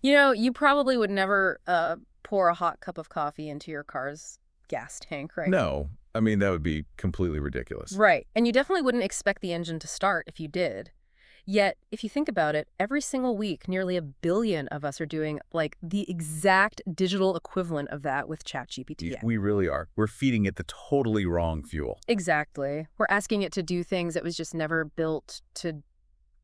You probably would never pour a hot cup of coffee into your car's gas tank, right? No, I mean, that would be completely ridiculous. Right. And you definitely wouldn't expect the engine to start if you did. Yet, if you think about it, every single week, nearly 1 billion of us are doing like the exact digital equivalent of that with ChatGPT. We really are. We're feeding it the totally wrong fuel. Exactly. We're asking it to do things it was just never built to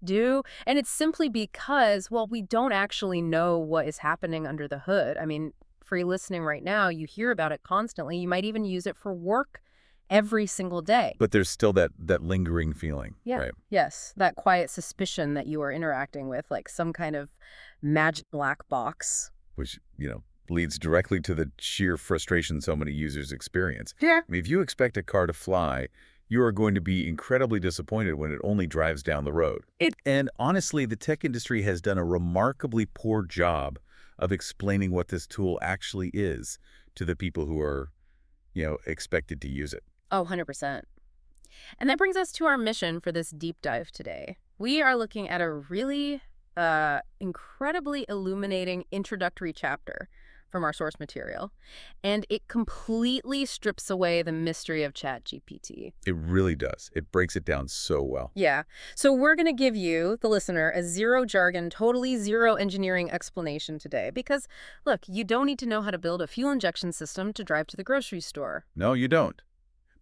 do. And it's simply because, well, we don't actually know what is happening under the hood. I mean, for you listening right now, you hear about it constantly. You might even use it for work every single day. But there's still that lingering feeling, Yeah. right? Yes. That quiet suspicion that you are interacting with like some kind of magic black box. Which, leads directly to the sheer frustration so many users experience. Yeah. I mean, if you expect a car to fly, you are going to be incredibly disappointed when it only drives down the road. And honestly, the tech industry has done a remarkably poor job of explaining what this tool actually is to the people who are, expected to use it. Oh, 100%. And that brings us to our mission for this deep dive today. We are looking at a really incredibly illuminating introductory chapter from our source material, and it completely strips away the mystery of ChatGPT. It really does. It breaks it down so well. Yeah. So we're going to give you, the listener, a zero jargon, totally zero engineering explanation today. Because, look, you don't need to know how to build a fuel injection system to drive to the grocery store. No, you don't.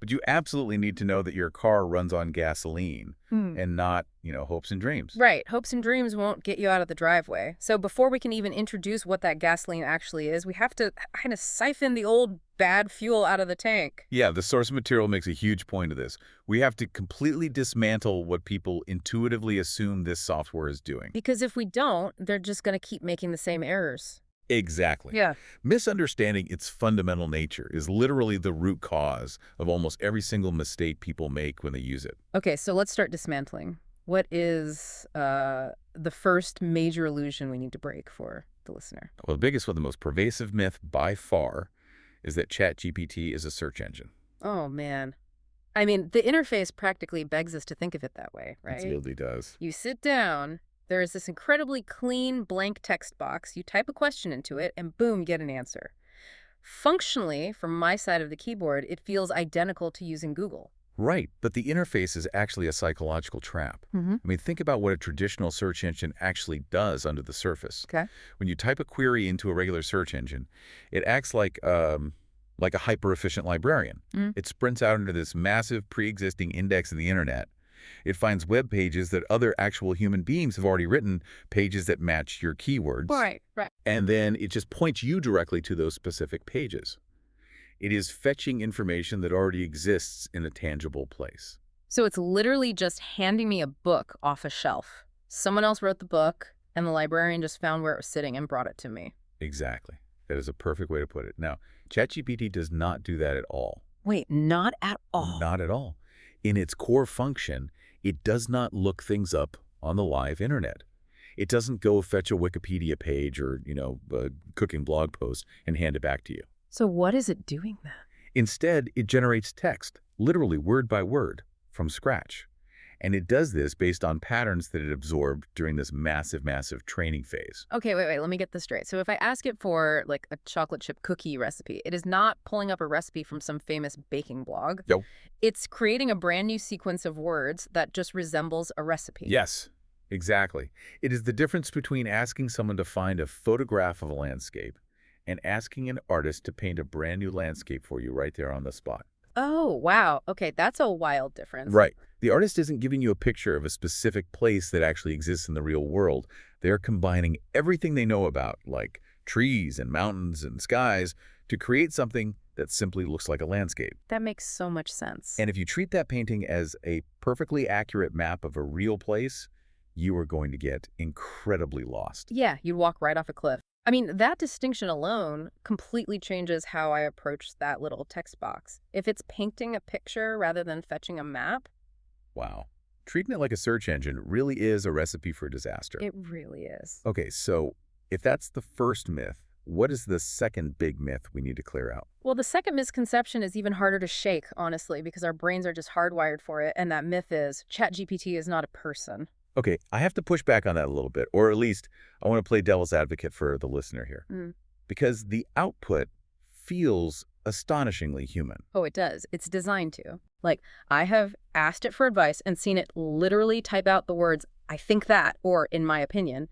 But you absolutely need to know that your car runs on gasoline and not, hopes and dreams. Right. Hopes and dreams won't get you out of the driveway. So before we can even introduce what that gasoline actually is, we have to kind of siphon the old bad fuel out of the tank. Yeah, the source material makes a huge point of this. We have to completely dismantle what people intuitively assume this software is doing. Because if we don't, they're just going to keep making the same errors. Exactly. Yeah. Misunderstanding its fundamental nature is literally the root cause of almost every single mistake people make when they use it. Okay, so let's start dismantling. What is the first major illusion we need to break for the listener? Well, the biggest one, the most pervasive myth by far, is that ChatGPT is a search engine. Oh, man. I mean, the interface practically begs us to think of it that way, right? It really does. You sit down, there is this incredibly clean blank text box, you type a question into it, and boom, get an answer. Functionally, from my side of the keyboard, it feels identical to using Google. Right, but the interface is actually a psychological trap. I mean, think about what a traditional search engine actually does under the surface. Okay. When you type a query into a regular search engine, it acts like a hyper-efficient librarian. It sprints out into this massive pre-existing index of the internet. It finds web pages that other actual human beings have already written, pages that match your keywords. Right. And then it just points you directly to those specific pages. It is fetching information that already exists in a tangible place. So it's literally just handing me a book off a shelf. Someone else wrote the book, and the librarian just found where it was sitting and brought it to me. Exactly. That is a perfect way to put it. Now, ChatGPT does not do that at all. Wait, not at all? Not at all. In its core function, it does not look things up on the live internet. It doesn't go fetch a Wikipedia page or, a cooking blog post and hand it back to you. So what is it doing then? Instead, it generates text, literally word by word, from scratch. And it does this based on patterns that it absorbed during this massive, massive training phase. Okay, wait, let me get this straight. So if I ask it for like a chocolate chip cookie recipe, it is not pulling up a recipe from some famous baking blog. Nope. It's creating a brand new sequence of words that just resembles a recipe. Yes, exactly. It is the difference between asking someone to find a photograph of a landscape and asking an artist to paint a brand new landscape for you right there on the spot. Oh, wow. Okay, that's a wild difference. Right. The artist isn't giving you a picture of a specific place that actually exists in the real world. They're combining everything they know about, like trees and mountains and skies, to create something that simply looks like a landscape. That makes so much sense. And if you treat that painting as a perfectly accurate map of a real place, you are going to get incredibly lost. Yeah, you'd walk right off a cliff. I mean, that distinction alone completely changes how I approach that little text box. If it's painting a picture rather than fetching a map. Wow. Treating it like a search engine really is a recipe for disaster. It really is. Okay, so if that's the first myth, what is the second big myth we need to clear out? Well, the second misconception is even harder to shake, honestly, because our brains are just hardwired for it. And that myth is ChatGPT is not a person. Okay, I have to push back on that a little bit, or at least I want to play devil's advocate for the listener here. Mm. Because the output feels astonishingly human. Oh, it does. It's designed to. Like, I have asked it for advice and seen it literally type out the words, I think that, or in my opinion.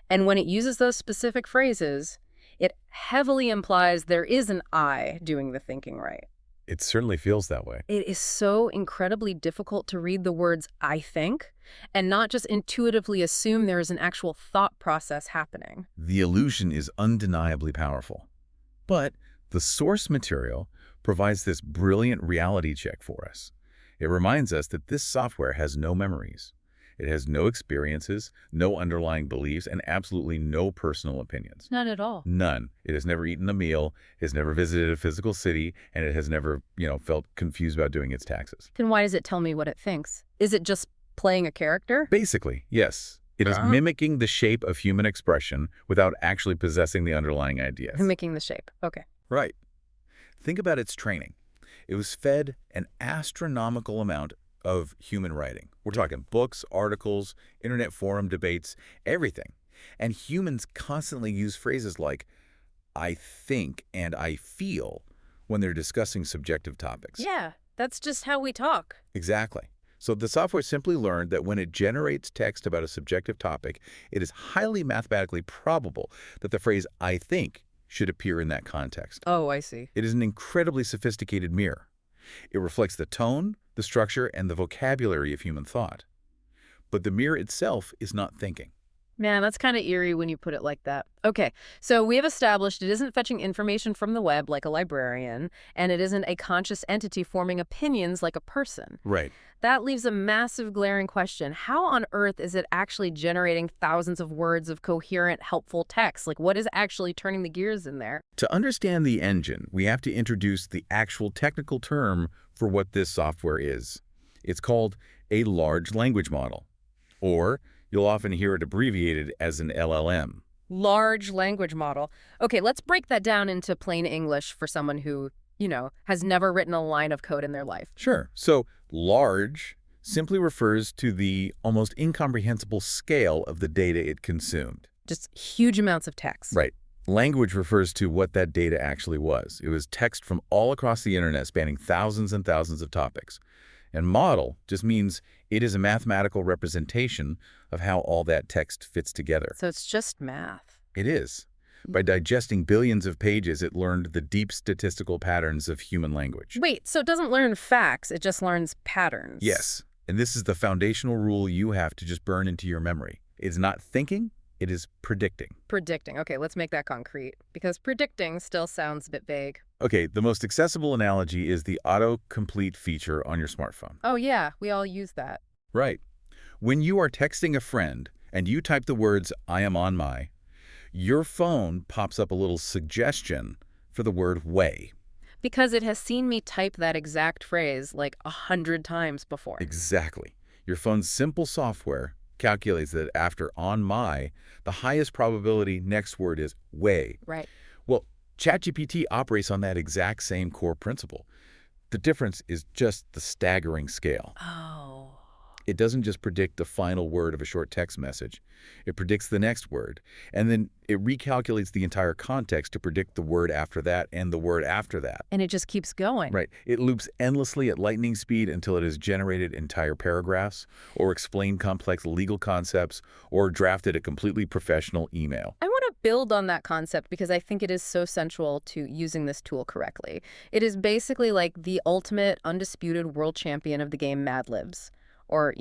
And when it uses those specific phrases, it heavily implies there is an I doing the thinking, right? It certainly feels that way. It is so incredibly difficult to read the words I think and not just intuitively assume there is an actual thought process happening. The illusion is undeniably powerful. But the source material provides this brilliant reality check for us. It reminds us that this software has no memories. It has no experiences, no underlying beliefs, and absolutely no personal opinions. Not at all. None. It has never eaten a meal, has never visited a physical city, and it has never, felt confused about doing its taxes. Then why does it tell me what it thinks? Is it just playing a character? Basically, yes. It is mimicking the shape of human expression without actually possessing the underlying ideas. Mimicking the shape. Okay. Right. Think about its training. It was fed an astronomical amount of human writing. We're talking books, articles, internet forum debates, everything. And humans constantly use phrases like, I think and I feel when they're discussing subjective topics. Yeah, that's just how we talk. Exactly. So the software simply learned that when it generates text about a subjective topic, it is highly mathematically probable that the phrase I think should appear in that context. Oh, I see. It is an incredibly sophisticated mirror. It reflects the tone, the structure, and the vocabulary of human thought. But the mirror itself is not thinking. Man, that's kind of eerie when you put it like that. Okay, so we have established it isn't fetching information from the web like a librarian, and it isn't a conscious entity forming opinions like a person. Right. That leaves a massive glaring question. How on earth is it actually generating thousands of words of coherent, helpful text? Like, what is actually turning the gears in there? To understand the engine, we have to introduce the actual technical term for what this software is. It's called a large language model, or you'll often hear it abbreviated as an LLM. Large language model. Okay, let's break that down into plain English for someone who, has never written a line of code in their life. Sure. So large simply refers to the almost incomprehensible scale of the data it consumed. Just huge amounts of text. Right. Language refers to what that data actually was. It was text from all across the internet spanning thousands and thousands of topics. And model just means it is a mathematical representation of how all that text fits together. So it's just math. It is. By digesting billions of pages, it learned the deep statistical patterns of human language. Wait, so it doesn't learn facts, it just learns patterns. Yes. And this is the foundational rule you have to just burn into your memory. It's not thinking, it is predicting. Predicting. Okay, let's make that concrete, because predicting still sounds a bit vague. Okay, the most accessible analogy is the autocomplete feature on your smartphone. Oh yeah, we all use that. Right. When you are texting a friend and you type the words, I am on my, your phone pops up a little suggestion for the word way. Because it has seen me type that exact phrase like 100 times before. Exactly. Your phone's simple software calculates that after on my, the highest probability next word is way. Right. Well, ChatGPT operates on that exact same core principle. The difference is just the staggering scale. Oh. It doesn't just predict the final word of a short text message. It predicts the next word, and then it recalculates the entire context to predict the word after that and the word after that. And it just keeps going. Right. It loops endlessly at lightning speed until it has generated entire paragraphs, or explained complex legal concepts, or drafted a completely professional email. I want to build on that concept because I think it is so central to using this tool correctly. It is basically like the ultimate undisputed world champion of the game Mad Libs. Or,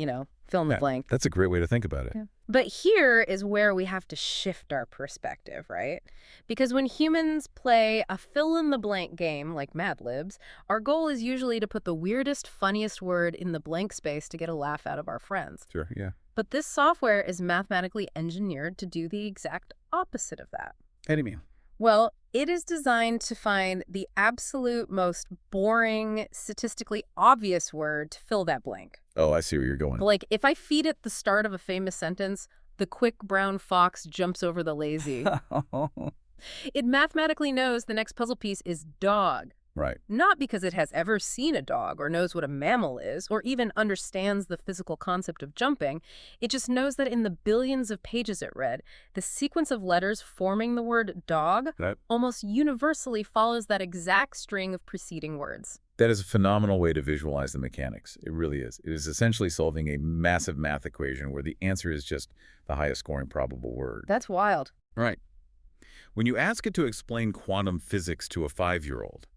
fill in the blank. That's a great way to think about it. Yeah. But here is where we have to shift our perspective, right? Because when humans play a fill-in-the-blank game like Mad Libs, our goal is usually to put the weirdest, funniest word in the blank space to get a laugh out of our friends. Sure, yeah. But this software is mathematically engineered to do the exact opposite of that. How do you mean? Well, it is designed to find the absolute most boring, statistically obvious word to fill that blank. Oh, I see where you're going. Like, if I feed it the start of a famous sentence, the quick brown fox jumps over the lazy. It mathematically knows the next puzzle piece is dog. Right. Not because it has ever seen a dog or knows what a mammal is or even understands the physical concept of jumping. It just knows that in the billions of pages it read, the sequence of letters forming the word dog That, almost universally follows that exact string of preceding words. that is a phenomenal way to visualize the mechanics. It really is. It is essentially solving a massive math equation where the answer is just the highest scoring probable word. That's wild. Right. When you ask it to explain quantum physics to a 5-year-old,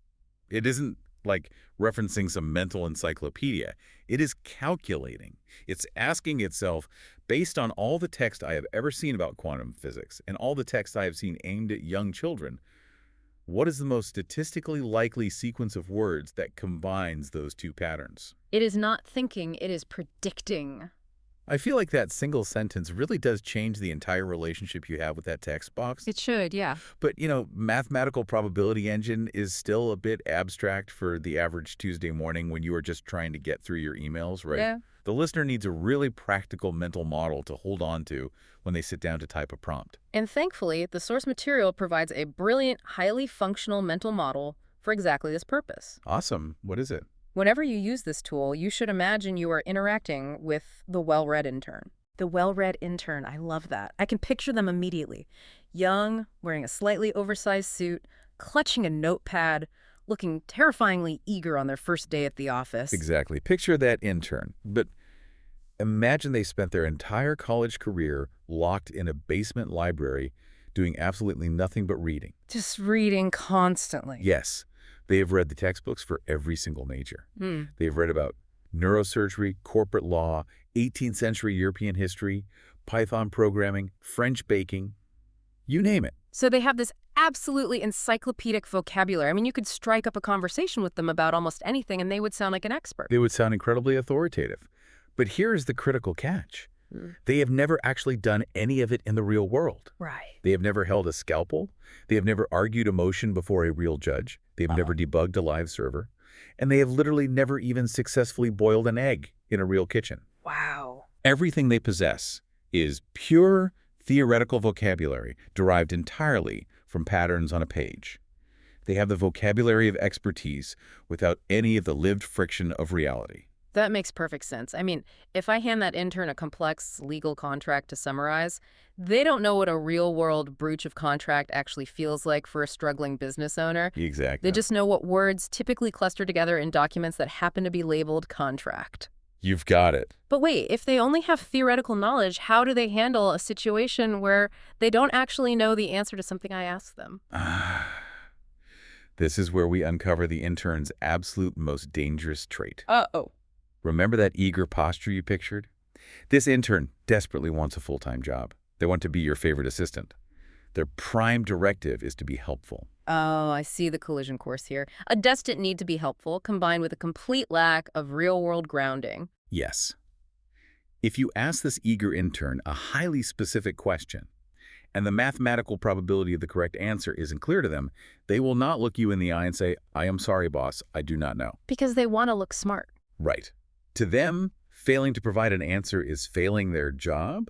it isn't like referencing some mental encyclopedia. It is calculating. It's asking itself, based on all the text I have ever seen about quantum physics and all the text I have seen aimed at young children, what is the most statistically likely sequence of words that combines those two patterns? It is not thinking, it is predicting. I feel like that single sentence really does change the entire relationship you have with that text box. It should, yeah. But, mathematical probability engine is still a bit abstract for the average Tuesday morning when you are just trying to get through your emails, right? Yeah. The listener needs a really practical mental model to hold on to when they sit down to type a prompt. And thankfully, the source material provides a brilliant, highly functional mental model for exactly this purpose. Awesome. What is it? Whenever you use this tool, you should imagine you are interacting with the well-read intern. The well-read intern, I love that. I can picture them immediately. Young, wearing a slightly oversized suit, clutching a notepad, looking terrifyingly eager on their first day at the office. Exactly. Picture that intern. But imagine they spent their entire college career locked in a basement library doing absolutely nothing but reading. Just reading constantly. Yes, they have read the textbooks for every single major. Hmm. They have read about neurosurgery, corporate law, 18th century European history, Python programming, French baking, you name it. So they have this absolutely encyclopedic vocabulary. I mean, you could strike up a conversation with them about almost anything and they would sound like an expert. They would sound incredibly authoritative. But here is the critical catch. They have never actually done any of it in the real world. Right. They have never held a scalpel. They have never argued a motion before a real judge. They have never debugged a live server. And they have literally never even successfully boiled an egg in a real kitchen. Wow. Everything they possess is pure theoretical vocabulary derived entirely from patterns on a page. They have the vocabulary of expertise without any of the lived friction of reality. That makes perfect sense. I mean, if I hand that intern a complex legal contract to summarize, they don't know what a real-world breach of contract actually feels like for a struggling business owner. Exactly. They just know what words typically cluster together in documents that happen to be labeled contract. You've got it. But wait, if they only have theoretical knowledge, how do they handle a situation where they don't actually know the answer to something I asked them? This is where we uncover the intern's absolute most dangerous trait. Uh-oh. Remember that eager posture you pictured? This intern desperately wants a full-time job. They want to be your favorite assistant. Their prime directive is to be helpful. Oh, I see the collision course here. A desperate need to be helpful combined with a complete lack of real-world grounding. Yes. If you ask this eager intern a highly specific question, and the mathematical probability of the correct answer isn't clear to them, they will not look you in the eye and say, "I am sorry, boss, I do not know." Because they want to look smart. Right. To them, failing to provide an answer is failing their job,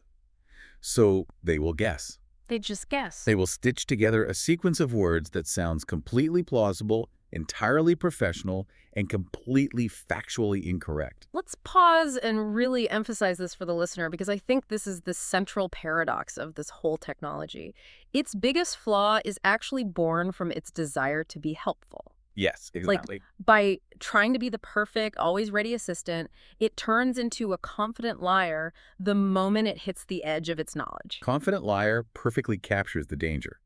so they will guess. They just guess. They will stitch together a sequence of words that sounds completely plausible, entirely professional, and completely factually incorrect. Let's pause and really emphasize this for the listener because I think this is the central paradox of this whole technology. Its biggest flaw is actually born from its desire to be helpful. Yes, exactly. By trying to be the perfect, always ready assistant, it turns into a confident liar the moment it hits the edge of its knowledge. Confident liar perfectly captures the danger.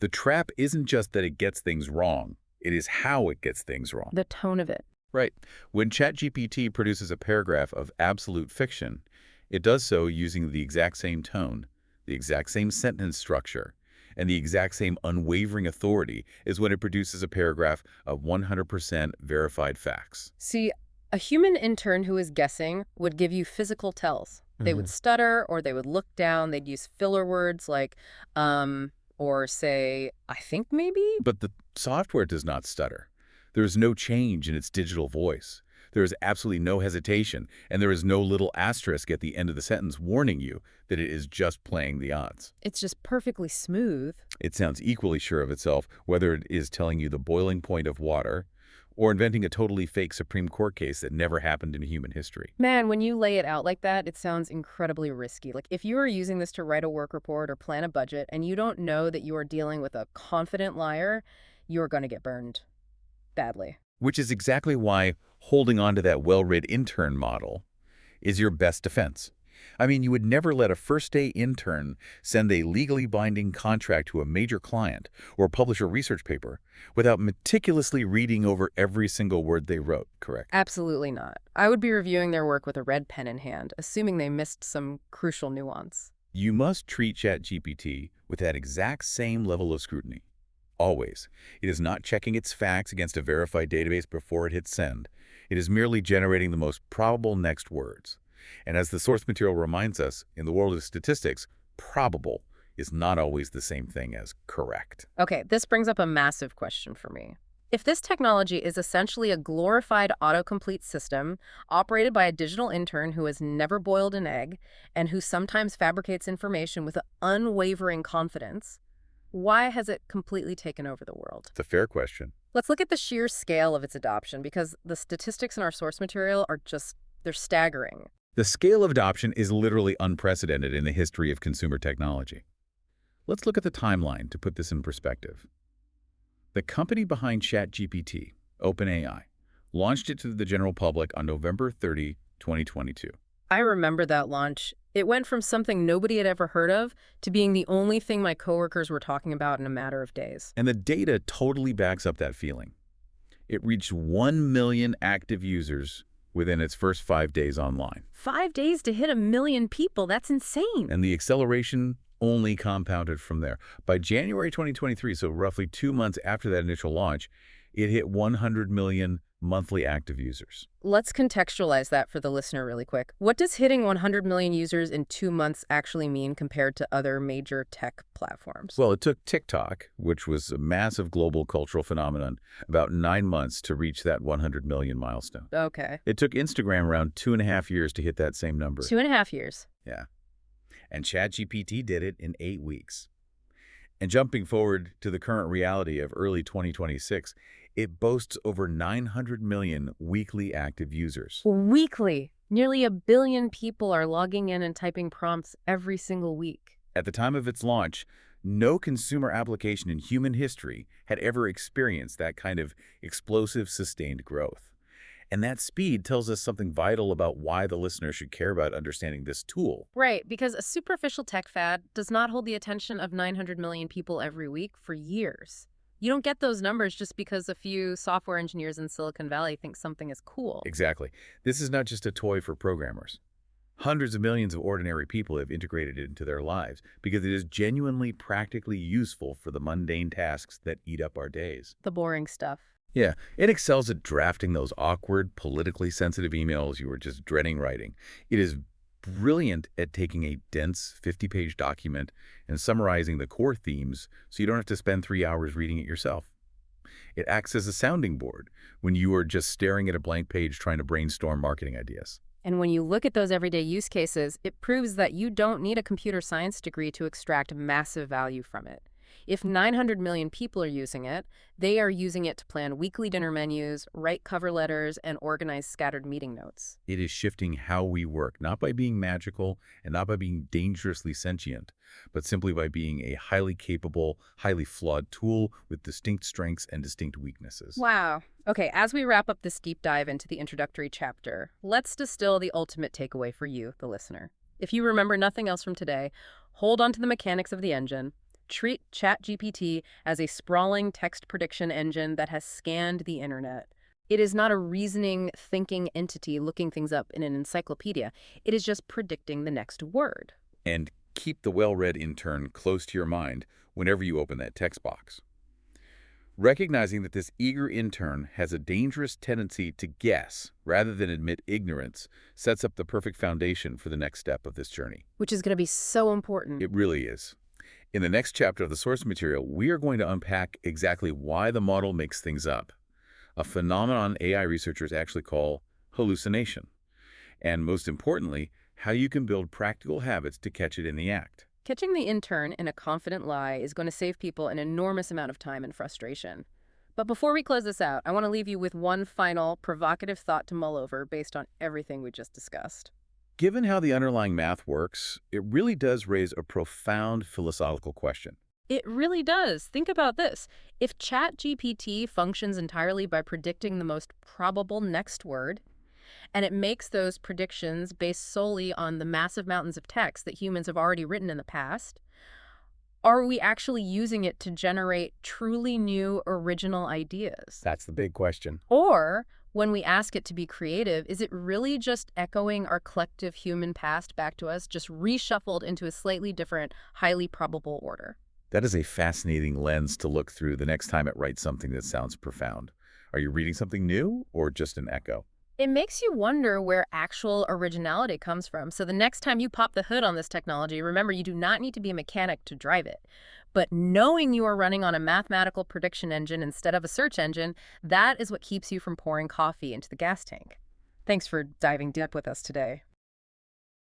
The trap isn't just that it gets things wrong. It is how it gets things wrong. The tone of it. Right. When ChatGPT produces a paragraph of absolute fiction, it does so using the exact same tone, the exact same sentence structure, and the exact same unwavering authority as when it produces a paragraph of 100% verified facts. See, a human intern who is guessing would give you physical tells. They would stutter or they would look down. They'd use filler words like, or say, I think maybe? But the software does not stutter. There is no change in its digital voice. There is absolutely no hesitation, and there is no little asterisk at the end of the sentence warning you that it is just playing the odds. It's just perfectly smooth. It sounds equally sure of itself, whether it is telling you the boiling point of water, or inventing a totally fake Supreme Court case that never happened in human history. Man, when you lay it out like that, it sounds incredibly risky. Like if you are using this to write a work report or plan a budget and you don't know that you are dealing with a confident liar, you're going to get burned badly. Which is exactly why holding on to that well-read intern model is your best defense. I mean, you would never let a first-day intern send a legally binding contract to a major client or publish a research paper without meticulously reading over every single word they wrote, correct? Absolutely not. I would be reviewing their work with a red pen in hand, assuming they missed some crucial nuance. You must treat ChatGPT with that exact same level of scrutiny. Always. It is not checking its facts against a verified database before it hits send. It is merely generating the most probable next words. And as the source material reminds us, in the world of statistics, probable is not always the same thing as correct. Okay, this brings up a massive question for me. If this technology is essentially a glorified autocomplete system operated by a digital intern who has never boiled an egg and who sometimes fabricates information with unwavering confidence, why has it completely taken over the world? It's a fair question. Let's look at the sheer scale of its adoption because the statistics in our source material are they're staggering. The scale of adoption is literally unprecedented in the history of consumer technology. Let's look at the timeline to put this in perspective. The company behind ChatGPT, OpenAI, launched it to the general public on November 30, 2022. I remember that launch. It went from something nobody had ever heard of to being the only thing my coworkers were talking about in a matter of days. And the data totally backs up that feeling. It reached 1 million active users within its first 5 days online. 5 days to hit 1 million people, that's insane. And the acceleration only compounded from there. By January 2023, so roughly 2 months after that initial launch, it hit 100 million monthly active users. Let's contextualize that for the listener really quick. What does hitting 100 million users in 2 months actually mean compared to other major tech platforms? Well, it took TikTok, which was a massive global cultural phenomenon, about 9 months to reach that 100 million milestone. Okay. It took Instagram around 2.5 years to hit that same number. 2.5 years. Yeah. And ChatGPT did it in 8 weeks. And jumping forward to the current reality of early 2026, it boasts over 900 million weekly active users. Weekly. Nearly 1 billion people are logging in and typing prompts every single week. At the time of its launch, no consumer application in human history had ever experienced that kind of explosive, sustained growth. And that speed tells us something vital about why the listener should care about understanding this tool. Right, because a superficial tech fad does not hold the attention of 900 million people every week for years. You don't get those numbers just because a few software engineers in Silicon Valley think something is cool. Exactly. This is not just a toy for programmers. Hundreds of millions of ordinary people have integrated it into their lives because it is genuinely practically useful for the mundane tasks that eat up our days. The boring stuff. Yeah, it excels at drafting those awkward, politically sensitive emails you were just dreading writing. It is brilliant at taking a dense 50-page document and summarizing the core themes so you don't have to spend 3 hours reading it yourself. It acts as a sounding board when you are just staring at a blank page trying to brainstorm marketing ideas. And when you look at those everyday use cases, it proves that you don't need a computer science degree to extract massive value from it. If 900 million people are using it, they are using it to plan weekly dinner menus, write cover letters, and organize scattered meeting notes. It is shifting how we work, not by being magical and not by being dangerously sentient, but simply by being a highly capable, highly flawed tool with distinct strengths and distinct weaknesses. Wow. Okay, as we wrap up this deep dive into the introductory chapter, let's distill the ultimate takeaway for you, the listener. If you remember nothing else from today, hold on to the mechanics of the engine. Treat ChatGPT as a sprawling text prediction engine that has scanned the internet. It is not a reasoning, thinking entity looking things up in an encyclopedia. It is just predicting the next word. And keep the well-read intern close to your mind whenever you open that text box. Recognizing that this eager intern has a dangerous tendency to guess rather than admit ignorance sets up the perfect foundation for the next step of this journey. Which is going to be so important. It really is. In the next chapter of the source material, we are going to unpack exactly why the model makes things up, a phenomenon AI researchers actually call hallucination, and most importantly, how you can build practical habits to catch it in the act. Catching the intern in a confident lie is going to save people an enormous amount of time and frustration. But before we close this out, I want to leave you with one final provocative thought to mull over based on everything we just discussed. Given how the underlying math works, it really does raise a profound philosophical question. It really does. Think about this. If ChatGPT functions entirely by predicting the most probable next word, and it makes those predictions based solely on the massive mountains of text that humans have already written in the past, are we actually using it to generate truly new, original ideas? That's the big question. Or, when we ask it to be creative, is it really just echoing our collective human past back to us, just reshuffled into a slightly different, highly probable order? That is a fascinating lens to look through the next time it writes something that sounds profound. Are you reading something new or just an echo? It makes you wonder where actual originality comes from. So the next time you pop the hood on this technology, remember you do not need to be a mechanic to drive it. But knowing you are running on a mathematical prediction engine instead of a search engine, that is what keeps you from pouring coffee into the gas tank. Thanks for diving deep with us today.